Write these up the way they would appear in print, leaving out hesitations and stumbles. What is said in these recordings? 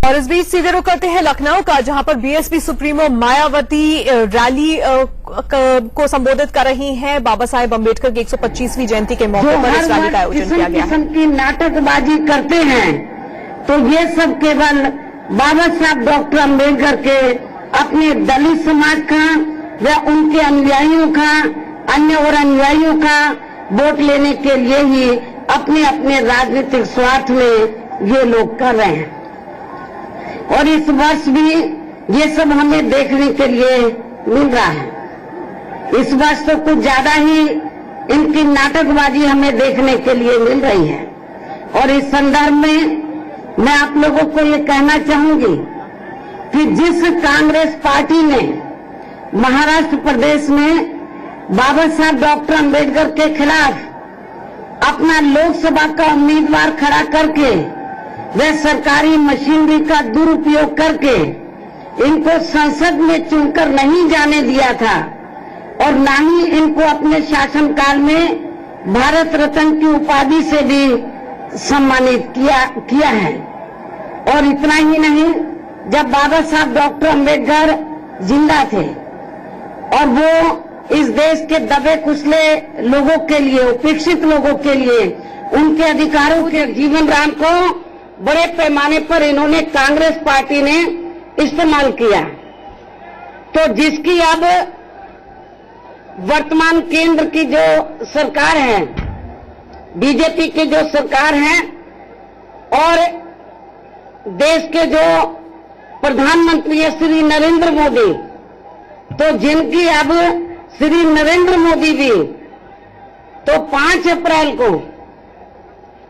और इस बीच सीधे रुख करते हैं लखनऊ का, जहां पर बीएसपी सुप्रीमो मायावती रैली को संबोधित कर रही हैं। बाबा साहेब अम्बेडकर की 125वीं जयंती के मौके पर इस रैली का आयोजन किया गया है। किस्म की नाटकबाजी करते हैं तो ये सब केवल बाबा साहब डॉक्टर अम्बेडकर के अपने दलित समाज का व उनके अनुयायियों का, अन्य और अनुयायियों का वोट लेने के लिए ही अपने अपने राजनीतिक स्वार्थ में ये लोग कर रहे हैं। और इस वर्ष भी ये सब हमें देखने के लिए मिल रहा है। इस वर्ष तो कुछ ज्यादा ही इनकी नाटकबाजी हमें देखने के लिए मिल रही है। और इस संदर्भ में मैं आप लोगों को ये कहना चाहूंगी कि जिस कांग्रेस पार्टी ने महाराष्ट्र प्रदेश में बाबा साहब डॉक्टर अम्बेडकर के खिलाफ अपना लोकसभा का उम्मीदवार खड़ा करके वे सरकारी मशीनरी का दुरुपयोग करके इनको संसद में चुनकर नहीं जाने दिया था और न ही इनको अपने शासनकाल में भारत रत्न की उपाधि से भी सम्मानित किया है। और इतना ही नहीं, जब बाबा साहब डॉक्टर अम्बेडकर जिंदा थे और वो इस देश के दबे कुचले लोगों के लिए, उपेक्षित लोगों के लिए उनके अधिकारों के जीवन राम को बड़े पैमाने पर इन्होंने कांग्रेस पार्टी ने इस्तेमाल किया। तो जिसकी अब वर्तमान केंद्र की जो सरकार है, बीजेपी की जो सरकार है, और देश के जो प्रधानमंत्री है श्री नरेंद्र मोदी, तो जिनकी अब श्री नरेंद्र मोदी भी तो 5 अप्रैल को,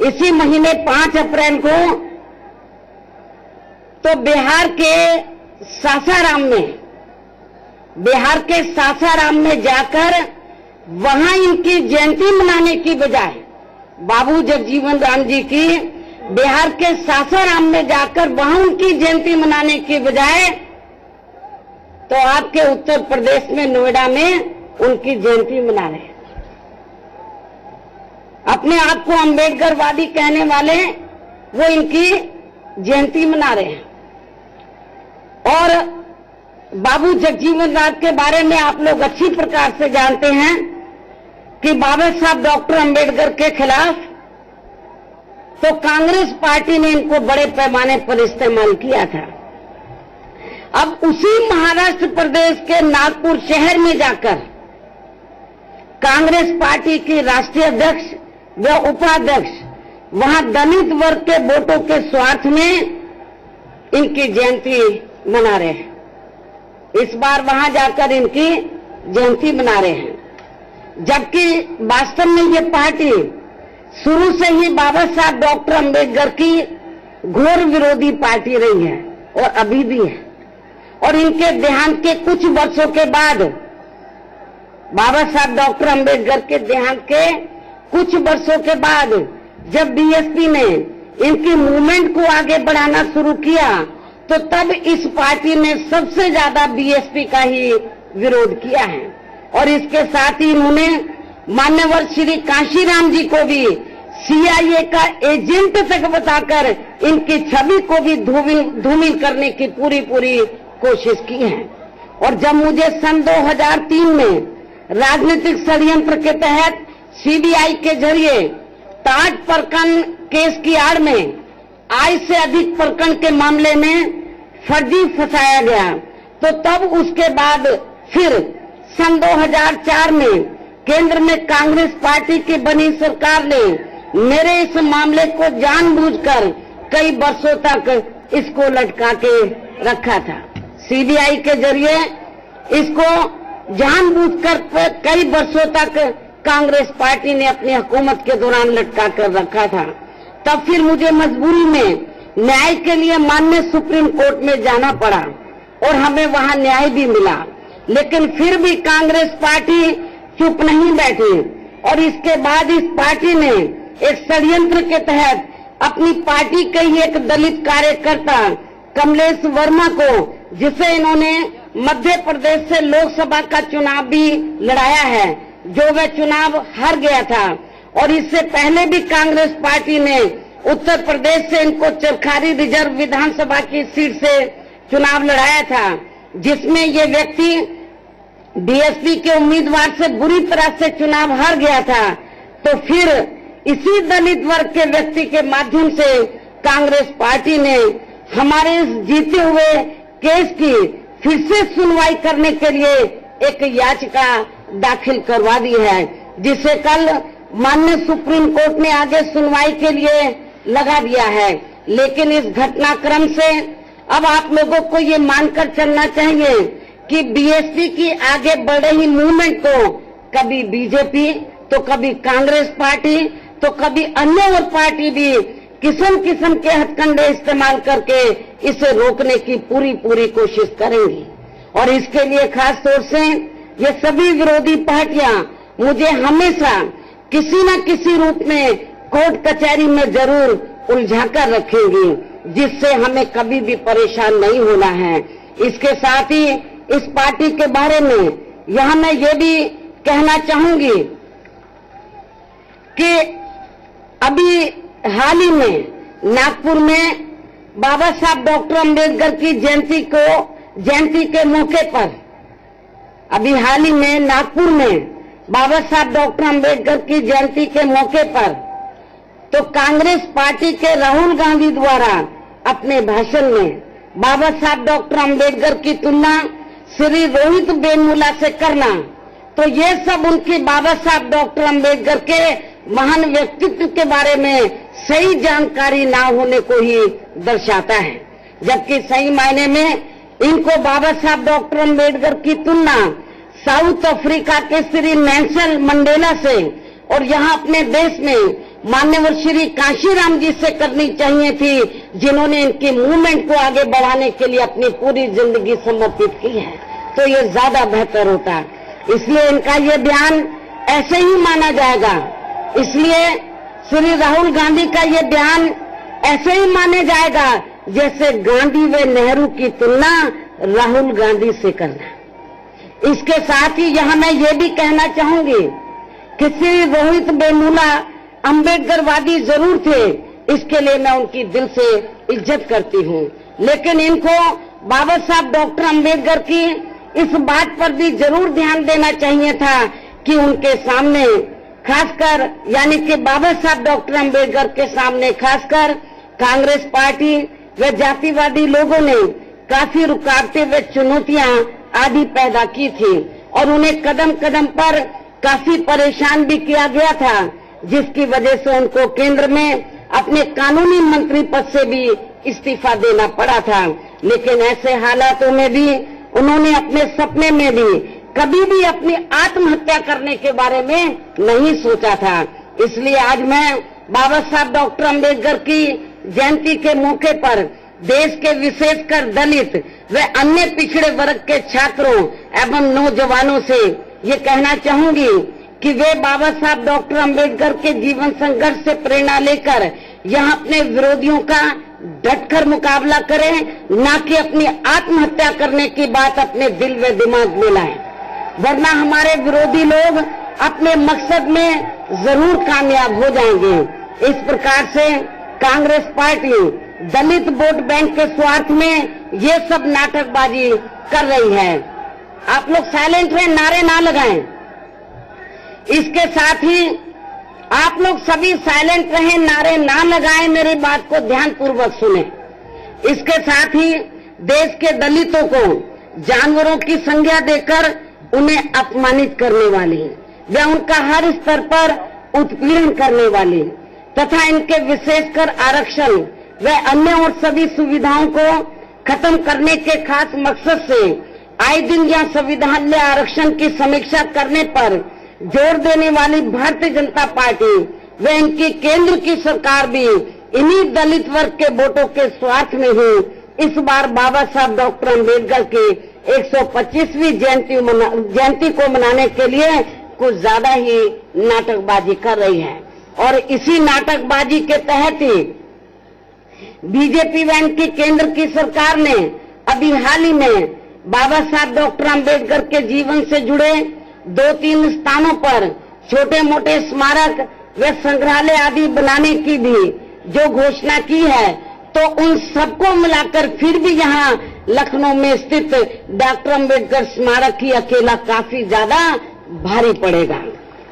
इसी महीने 5 अप्रैल को तो बिहार के सासाराम में जाकर वहां इनकी जयंती मनाने की बजाय, बाबू जगजीवन राम जी की बिहार के सासाराम में जाकर वहां उनकी जयंती मनाने की बजाय तो आपके उत्तर प्रदेश में नोएडा में उनकी जयंती मना रहे हैं। अपने आप को अम्बेडकरवादी कहने वाले वो इनकी जयंती मना रहे हैं। और बाबू जगजीवन राम के बारे में आप लोग अच्छी प्रकार से जानते हैं कि बाबा साहब डॉक्टर अम्बेडकर के खिलाफ तो कांग्रेस पार्टी ने इनको बड़े पैमाने पर इस्तेमाल किया था। अब उसी महाराष्ट्र प्रदेश के नागपुर शहर में जाकर कांग्रेस पार्टी की राष्ट्रीय अध्यक्ष व उपाध्यक्ष वहां दलित वर्ग के वोटों के स्वार्थ में इनकी जयंती मना रहे हैं। इस बार वहां जाकर इनकी जयंती मना रहे हैं, जबकि वास्तव में ये पार्टी शुरू से ही बाबा साहब डॉक्टर अम्बेडकर की घोर विरोधी पार्टी रही है और अभी भी है। और इनके देहांत के कुछ वर्षों के बाद, बाबा साहब डॉक्टर अम्बेडकर के देहांत के कुछ वर्षों के बाद जब बीएसपी ने इनकी मूवमेंट को आगे बढ़ाना शुरू किया, तो तब इस पार्टी ने सबसे ज्यादा बीएसपी का ही विरोध किया है। और इसके साथ ही इन्होंने मान्यवर श्री कांशीराम जी को भी सीआईए का एजेंट तक बताकर इनकी छवि को भी धूमिल करने की पूरी कोशिश की है। और जब मुझे सन 2003 में राजनीतिक षड्यंत्र के तहत सीबीआई के जरिए ताज प्रकरण केस की आड़ में आय से अधिक प्रकरण के मामले में फर्जी फंसाया गया, तो तब उसके बाद फिर सन 2004 में केंद्र में कांग्रेस पार्टी की बनी सरकार ने मेरे इस मामले को जानबूझकर कई वर्षों तक इसको लटका के रखा था। सीबीआई के जरिए इसको जानबूझकर कई वर्षों तक कांग्रेस पार्टी ने अपनी हुकूमत के दौरान लटका कर रखा था। तब फिर मुझे मजबूरी में न्याय के लिए माननीय सुप्रीम कोर्ट में जाना पड़ा और हमें वहां न्याय भी मिला। लेकिन फिर भी कांग्रेस पार्टी चुप नहीं बैठी और इसके बाद इस पार्टी ने एक षड्यंत्र के तहत अपनी पार्टी के ही एक दलित कार्यकर्ता कमलेश वर्मा को, जिसे इन्होंने मध्य प्रदेश से लोकसभा का चुनाव भी लड़ाया है, जो वह चुनाव हार गया था, और इससे पहले भी कांग्रेस पार्टी ने उत्तर प्रदेश से इनको चरखारी रिजर्व विधानसभा की सीट से चुनाव लड़ाया था, जिसमें ये व्यक्ति बीएसपी के उम्मीदवार से बुरी तरह से चुनाव हार गया था। तो फिर इसी दलित वर्ग के व्यक्ति के माध्यम से कांग्रेस पार्टी ने हमारे इस जीते हुए केस की फिर से सुनवाई करने के लिए एक याचिका दाखिल करवा दी है, जिसे कल माननीय सुप्रीम कोर्ट ने आगे सुनवाई के लिए लगा दिया है। लेकिन इस घटनाक्रम से अब आप लोगों को ये मानकर चलना चाहिए कि बीएसपी की आगे बढ़ रही मूवमेंट को कभी बीजेपी तो कभी कांग्रेस पार्टी तो कभी अन्य और पार्टी भी किस्म किस्म के हथकंडे इस्तेमाल करके इसे रोकने की पूरी कोशिश करेंगी। और इसके लिए खास तौर से ये सभी विरोधी पार्टियां मुझे हमेशा किसी न किसी रूप में कोर्ट कचहरी में जरूर उलझाकर रखेंगी, जिससे हमें कभी भी परेशान नहीं होना है। इसके साथ ही इस पार्टी के बारे में यहां मैं ये भी कहना चाहूंगी कि अभी हाल ही में नागपुर में बाबा साहब डॉक्टर अंबेडकर की जयंती के मौके पर अभी हाल ही में नागपुर में बाबा साहब डॉक्टर अंबेडकर की जयंती के मौके पर तो कांग्रेस पार्टी के राहुल गांधी द्वारा अपने भाषण में बाबा साहब डॉक्टर अंबेडकर की तुलना श्री रोहित वेमुला से करना, तो ये सब उनकी बाबा साहब डॉक्टर अंबेडकर के महान व्यक्तित्व के बारे में सही जानकारी ना होने को ही दर्शाता है। जबकि सही मायने में इनको बाबा साहब डॉक्टर अंबेडकर की तुलना साउथ अफ्रीका के श्री नेल्सन मंडेला से और यहाँ अपने देश में मान्यवर श्री कांशीराम जी से करनी चाहिए थी, जिन्होंने इनकी मूवमेंट को आगे बढ़ाने के लिए अपनी पूरी जिंदगी समर्पित की है। तो ये ज्यादा बेहतर होता, इसलिए इनका ये बयान ऐसे ही माना जाएगा। इसलिए श्री राहुल गांधी का ये बयान ऐसे ही माने जाएगा जैसे गांधी व नेहरू की तुलना राहुल गांधी से करना। इसके साथ ही यहां मैं ये भी कहना चाहूंगी कि श्री रोहित वेमुला अंबेडकरवादी जरूर थे, इसके लिए मैं उनकी दिल से इज्जत करती हूं, लेकिन इनको बाबा साहब डॉक्टर अंबेडकर की इस बात पर भी जरूर ध्यान देना चाहिए था कि उनके सामने खासकर यानी कि बाबा साहब डॉक्टर अंबेडकर के सामने खासकर कांग्रेस पार्टी व जातिवादी लोगों ने काफी रुकावटें व चुनौतियां आदि पैदा की थी और उन्हें कदम कदम पर काफी परेशान भी किया गया था, जिसकी वजह से उनको केंद्र में अपने कानूनी मंत्री पद से भी इस्तीफा देना पड़ा था। लेकिन ऐसे हालातों में भी उन्होंने अपने सपने में भी कभी भी अपनी आत्महत्या करने के बारे में नहीं सोचा था। इसलिए आज मैं बाबा साहब डॉक्टर अंबेडकर की जयंती के मौके पर देश के विशेषकर दलित व अन्य पिछड़े वर्ग के छात्रों एवं नौजवानों से ये कहना चाहूंगी कि वे बाबा साहब डॉक्टर अंबेडकर के जीवन संघर्ष से प्रेरणा लेकर यहाँ अपने विरोधियों का डटकर मुकाबला करें, न कि अपनी आत्महत्या करने की बात अपने दिल व दिमाग में लाएं, वरना हमारे विरोधी लोग अपने मकसद में जरूर कामयाब हो जाएंगे। इस प्रकार से कांग्रेस पार्टी दलित वोट बैंक के स्वार्थ में ये सब नाटकबाजी कर रही है। आप लोग साइलेंट रहे, नारे ना लगाएं। इसके साथ ही आप लोग सभी साइलेंट रहें, नारे ना लगाएं, मेरी बात को ध्यानपूर्वक सुने। इसके साथ ही देश के दलितों को जानवरों की संज्ञा देकर उन्हें अपमानित करने वाली व उनका हर स्तर पर उत्पीड़न करने वाली तथा इनके विशेषकर आरक्षण व अन्य और सभी सुविधाओं को खत्म करने के खास मकसद से आए दिन यहाँ संविधान में आरक्षण की समीक्षा करने पर जोर देने वाली भारतीय जनता पार्टी व इनकी केंद्र की सरकार भी इन्हीं दलित वर्ग के वोटों के स्वार्थ में ही इस बार बाबा साहब डॉक्टर अंबेडकर की 125वीं जयंती को मनाने के लिए कुछ ज्यादा ही नाटकबाजी कर रही है। और इसी नाटकबाजी के तहत ही बीजेपी व इनकी केंद्र की सरकार ने अभी हाल ही में बाबा साहब डॉक्टर अंबेडकर के जीवन से जुड़े 2-3 स्थानों पर छोटे मोटे स्मारक व संग्रहालय आदि बनाने की भी जो घोषणा की है, तो उन सबको मिलाकर फिर भी यहाँ लखनऊ में स्थित डॉक्टर अंबेडकर स्मारक ही अकेला काफी ज्यादा भारी पड़ेगा।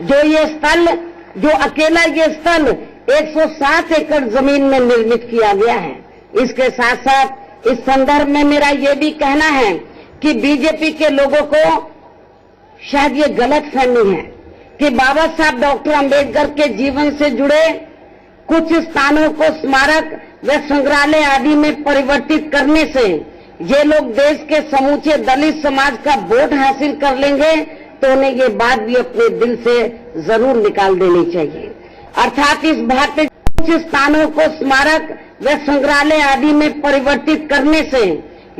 जो अकेला ये स्थल 107 एकड़ जमीन में निर्मित किया गया है। इसके साथ साथ इस संदर्भ में मेरा ये भी कहना है कि बीजेपी के लोगों को शायद ये गलत फहमी है कि बाबा साहब डॉक्टर अंबेडकर के जीवन से जुड़े कुछ स्थानों को स्मारक व संग्रहालय आदि में परिवर्तित करने से ये लोग देश के समूचे दलित समाज का वोट हासिल कर लेंगे, तो उन्हें ये बात भी अपने दिल से जरूर निकाल देनी चाहिए। अर्थात इस भारतीय कुछ स्थानों को स्मारक व संग्रहालय आदि में परिवर्तित करने से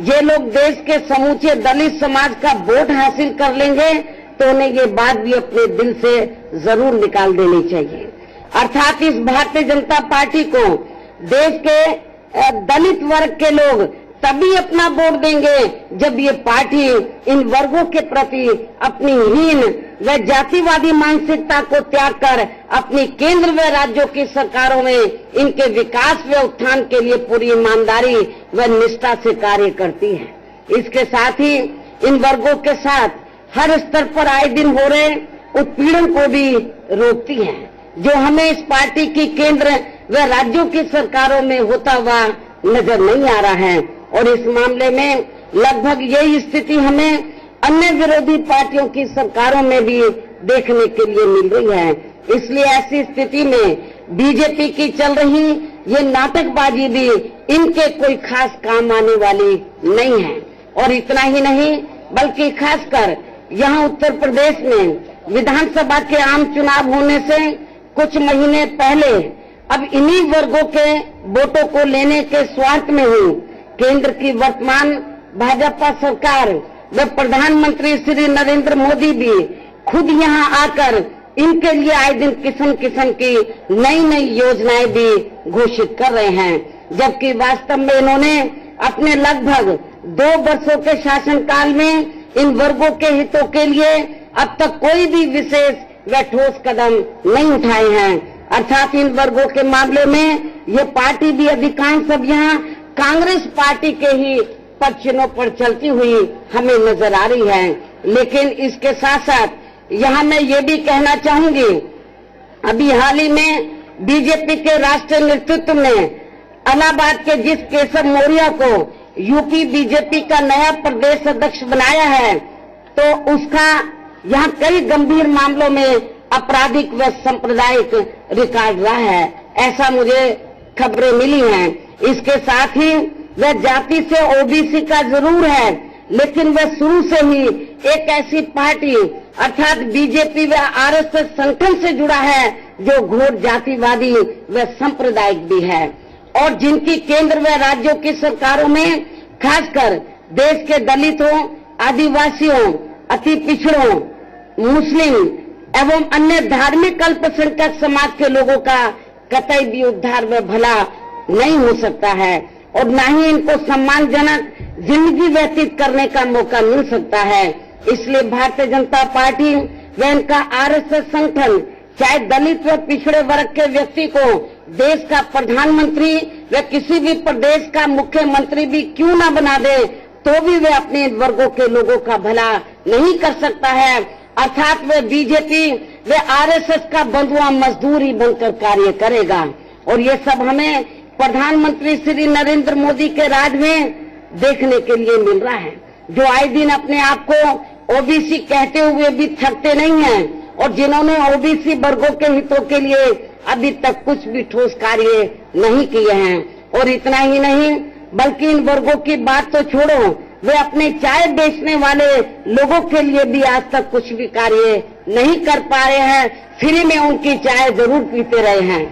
ये लोग देश के समूचे दलित समाज का वोट हासिल कर लेंगे, तो उन्हें ये बात भी अपने दिल से जरूर निकाल देनी चाहिए। अर्थात इस भारतीय जनता पार्टी को देश के दलित वर्ग के लोग तभी अपना वोट देंगे जब ये पार्टी इन वर्गों के प्रति अपनी हीन व जातिवादी मानसिकता को त्याग कर अपनी केंद्र व राज्यों की सरकारों में इनके विकास व उत्थान के लिए पूरी ईमानदारी व निष्ठा से कार्य करती है। इसके साथ ही इन वर्गों के साथ हर स्तर पर आए दिन हो रहे उत्पीड़न को भी रोकती है, जो हमें इस पार्टी की केंद्र व राज्यों की सरकारों में होता हुआ नजर नहीं आ रहा है। और इस मामले में लगभग यही स्थिति हमें अन्य विरोधी पार्टियों की सरकारों में भी देखने के लिए मिल रही है। इसलिए ऐसी स्थिति में बीजेपी की चल रही ये नाटकबाजी भी इनके कोई खास काम आने वाली नहीं है। और इतना ही नहीं, बल्कि खासकर यहाँ उत्तर प्रदेश में विधानसभा के आम चुनाव होने से कुछ महीने पहले अब इन्हीं वर्गों के वोटों को लेने के स्वार्थ में ही केंद्र की वर्तमान भाजपा सरकार व प्रधानमंत्री श्री नरेंद्र मोदी भी खुद यहां आकर इनके लिए आए दिन किस्म किस्म की नई नई योजनाएं भी घोषित कर रहे हैं, जबकि वास्तव में इन्होंने अपने लगभग 2 वर्षों के शासनकाल में इन वर्गों के हितों के लिए अब तक कोई भी विशेष व ठोस कदम नहीं उठाए हैं। अर्थात इन वर्गों के मामले में ये पार्टी भी अधिकांश अब यहाँ कांग्रेस पार्टी के ही पक्षों पर चलती हुई हमें नजर आ रही है। लेकिन इसके साथ साथ यहाँ मैं ये भी कहना चाहूंगी, अभी हाल ही में बीजेपी के राष्ट्रीय नेतृत्व ने इलाहाबाद के जिस केशव मौर्य को यूपी बीजेपी का नया प्रदेश अध्यक्ष बनाया है, तो उसका यहाँ कई गंभीर मामलों में आपराधिक व सांप्रदायिक रिकॉर्ड रहा है, ऐसा मुझे खबरें मिली हैं। इसके साथ ही वह जाति से ओबीसी का जरूर है, लेकिन वह शुरू से ही एक ऐसी पार्टी अर्थात बीजेपी व आरएसएस संगठन से जुड़ा है जो घोर जातिवादी व सांप्रदायिक भी है, और जिनकी केंद्र व राज्यों की सरकारों में खासकर देश के दलितों, आदिवासियों, अति पिछड़ों, मुस्लिम एवं अन्य धार्मिक अल्पसंख्यक समाज के लोगों का कतई भी उद्धार व भला नहीं हो सकता है, और न ही इनको सम्मानजनक जिंदगी व्यतीत करने का मौका मिल सकता है। इसलिए भारतीय जनता पार्टी व इनका आरएसएस संगठन चाहे दलित व पिछड़े वर्ग के व्यक्ति को देश का प्रधानमंत्री व किसी भी प्रदेश का मुख्यमंत्री भी क्यों न बना दे, तो भी वे अपने वर्गों के लोगों का भला नहीं कर सकता है। अर्थात वे बीजेपी व आरएसएस का बंधुआ मजदूर ही बनकर कार्य करेगा। और ये सब हमें प्रधानमंत्री श्री नरेंद्र मोदी के राज में देखने के लिए मिल रहा है, जो आए दिन अपने आप को ओबीसी कहते हुए भी थकते नहीं हैं, और जिन्होंने ओबीसी वर्गों के हितों के लिए अभी तक कुछ भी ठोस कार्य नहीं किए हैं। और इतना ही नहीं, बल्कि इन वर्गों की बात तो छोड़ो, वे अपने चाय बेचने वाले लोगों के लिए भी आज तक कुछ भी कार्य नहीं कर पा रहे हैं, फ्री में उनकी चाय जरूर पीते रहे हैं।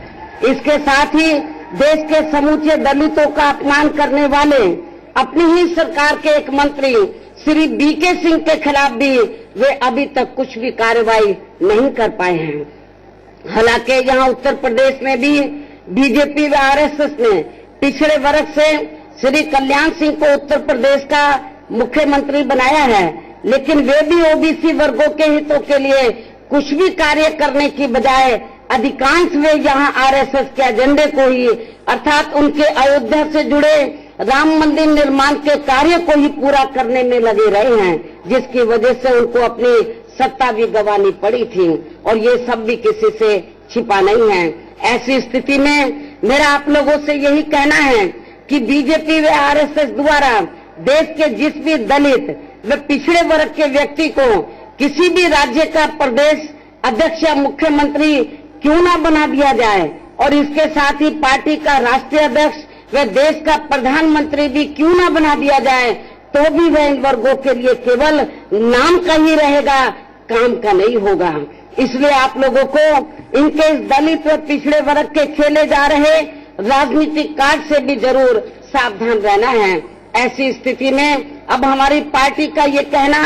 इसके साथ ही देश के समूचे दलितों का अपमान करने वाले अपनी ही सरकार के एक मंत्री श्री बीके सिंह के खिलाफ भी वे अभी तक कुछ भी कार्रवाई नहीं कर पाए हैं। हालांकि यहाँ उत्तर प्रदेश में भी बीजेपी व आरएसएस ने पिछड़े वर्ग से श्री कल्याण सिंह को उत्तर प्रदेश का मुख्यमंत्री बनाया है, लेकिन वे भी ओबीसी वर्गों के हितों के लिए कुछ भी कार्य करने की बजाय अधिकांश वे यहाँ आरएसएस के एजेंडे को ही अर्थात उनके अयोध्या से जुड़े राम मंदिर निर्माण के कार्य को ही पूरा करने में लगे रहे हैं, जिसकी वजह से उनको अपनी सत्ता भी गंवानी पड़ी थी और ये सब भी किसी से छिपा नहीं है। ऐसी स्थिति में मेरा आप लोगों से यही कहना है कि बीजेपी व आरएसएस द्वारा देश के जिस भी दलित व पिछड़े वर्ग के व्यक्ति को किसी भी राज्य का प्रदेश अध्यक्ष या मुख्यमंत्री क्यों ना बना दिया जाए और इसके साथ ही पार्टी का राष्ट्रीय अध्यक्ष व देश का प्रधानमंत्री भी क्यों ना बना दिया जाए, तो भी वह इन वर्गों के लिए केवल नाम का ही रहेगा, काम का नहीं होगा। इसलिए आप लोगों को इनके इस दलित व पिछड़े वर्ग के खेले जा रहे राजनीतिक कार्ड से भी जरूर सावधान रहना है। ऐसी स्थिति में अब हमारी पार्टी का ये कहना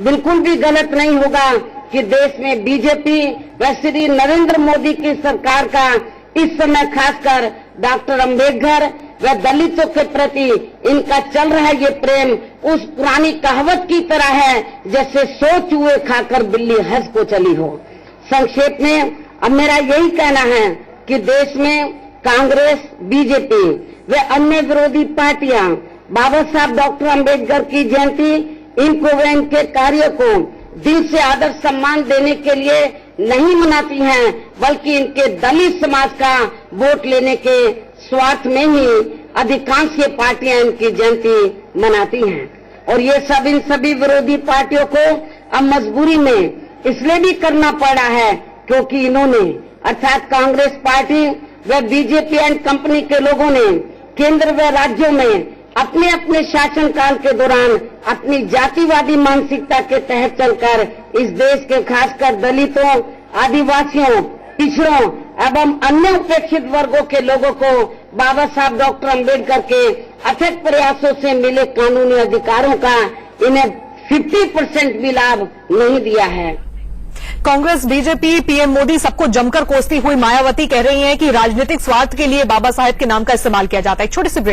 बिल्कुल भी गलत नहीं होगा कि देश में बीजेपी व श्री नरेंद्र मोदी की सरकार का इस समय खासकर डॉक्टर अंबेडकर व दलितों के प्रति इनका चल रहा ये प्रेम उस पुरानी कहावत की तरह है जैसे 100 चूहे खाकर बिल्ली हंस को चली हो। संक्षेप में अब मेरा यही कहना है कि देश में कांग्रेस, बीजेपी व अन्य विरोधी पार्टियां बाबा साहब डॉक्टर अंबेडकर की जयंती इनको व इनके कार्यों को दिल से आदर सम्मान देने के लिए नहीं मनाती हैं, बल्कि इनके दलित समाज का वोट लेने के स्वार्थ में ही अधिकांश ये पार्टियां इनकी जयंती मनाती हैं। और ये सब इन सभी विरोधी पार्टियों को अब मजबूरी में इसलिए भी करना पड़ा है क्योंकि इन्होंने अर्थात कांग्रेस पार्टी व बीजेपी एंड कंपनी के लोगों ने केंद्र व राज्यों में अपने अपने शासनकाल के दौरान अपनी जातिवादी मानसिकता के तहत चलकर इस देश के खासकर दलितों, आदिवासियों, पिछड़ों एवं अन्य उपेक्षित वर्गों के लोगों को बाबा साहब डॉक्टर अंबेडकर के अथक प्रयासों से मिले कानूनी अधिकारों का इन्हें 50% भी लाभ नहीं दिया है। कांग्रेस, बीजेपी, पीएम मोदी सबको जमकर कोसती हुई मायावती कह रही हैं कि राजनीतिक स्वार्थ के लिए बाबा साहेब के नाम का इस्तेमाल किया जाता है। एक छोटे से ब्रेक